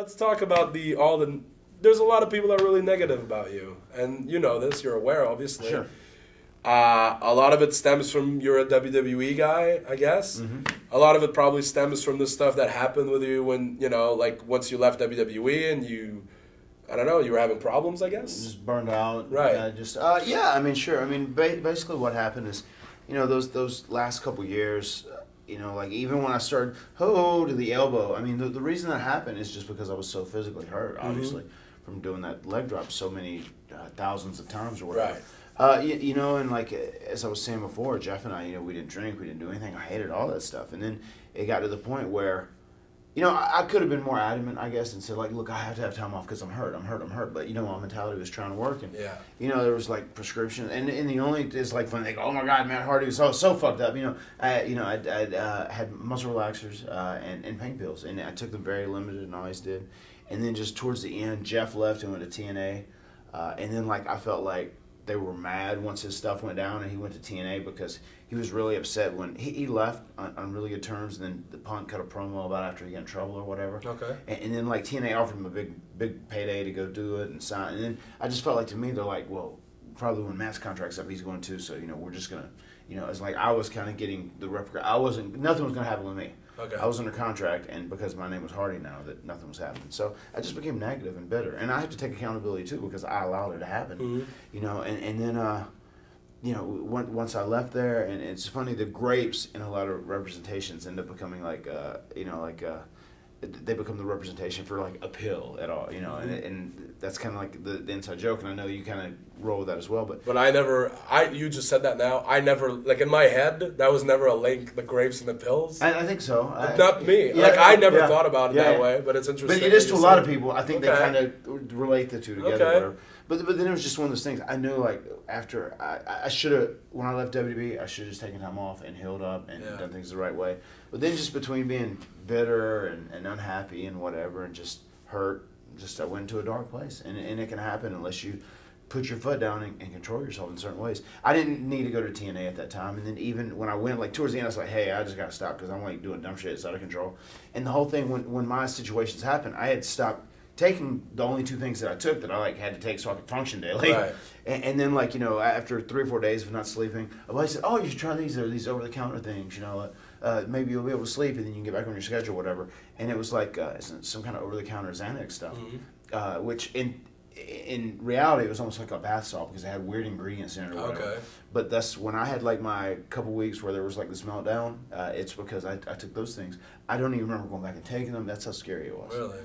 let's talk about all the. There's a lot of people that are really negative about you, and you know this. You're aware, obviously. Sure. A lot of it stems from you're a WWE guy, I guess. Mm-hmm. A lot of it probably stems from the stuff that happened with you when like once you left WWE and you, I don't know, you were having problems, I guess. Just burned out. Right. Yeah. I mean, sure. I mean, basically, what happened is, those last couple years. Like even when I started to the elbow, I mean, the reason that happened is just because I was so physically hurt, obviously, from doing that leg drop so many thousands of times or whatever. Right. And like as I was saying before, Jeff and I, we didn't drink, we didn't do anything. I hated all that stuff, and then it got to the point where, I could have been more adamant, I guess, and said like, look, I have to have time off because I'm hurt. But my mentality was trying to work, and there was like prescription, and the only is like when they go, oh my God, Matt Hardy was so fucked up. I had muscle relaxers and pain pills, and I took them very limited, and always did. And then just towards the end, Jeff left and went to TNA, and then like I felt like they were mad once his stuff went down and he went to TNA because he was really upset when he left on really good terms, and then the Punk cut a promo about after he got in trouble or whatever. Okay. And then like TNA offered him a big payday to go do it and sign. And then I just felt like to me they're like, well, probably when Matt's contract's up he's going to, so we're just gonna, it's like I was kind of getting the nothing was gonna happen with me. Okay. I was under contract, and because my name was Hardy now, that nothing was happening. So I just became negative and bitter, and I have to take accountability too because I allowed it to happen. And then once I left there, and it's funny, the grapes in a lot of representations end up becoming like they become the representation for like a pill at all, and that's kind of like the inside joke, and I know you kind of roll with that as well, but you just said that now, I never, like in my head, that was never a link, the grapes and the pills. I think so. Not me. I never thought about it that way, but it's interesting. But it is to a lot of people. I think they kind of relate the two together. Okay. But then it was just one of those things. I knew like after I should have, when I left WWE, I should have just taken time off and healed up and done things the right way. But then just between being bitter and unhappy and whatever and just hurt, I went into a dark place. And it can happen unless you put your foot down and control yourself in certain ways. I didn't need to go to TNA at that time. And then even when I went, like towards the end, I was like, hey, I just got to stop because I'm like doing dumb shit. It's out of control. And the whole thing, when my situations happened, I had stopped taking the only two things that I took that I like had to take so I could function daily. Right. And then like, after 3 or 4 days of not sleeping, I said, oh, you should try these. They're these over-the-counter things, maybe you'll be able to sleep and then you can get back on your schedule or whatever. And it was like some kind of over-the-counter Xanax stuff, which in reality it was almost like a bath salt because it had weird ingredients in it or whatever. Okay. But that's when I had like my couple weeks where there was like this meltdown. It's because I took those things. I don't even remember going back and taking them. That's how scary it was. Really?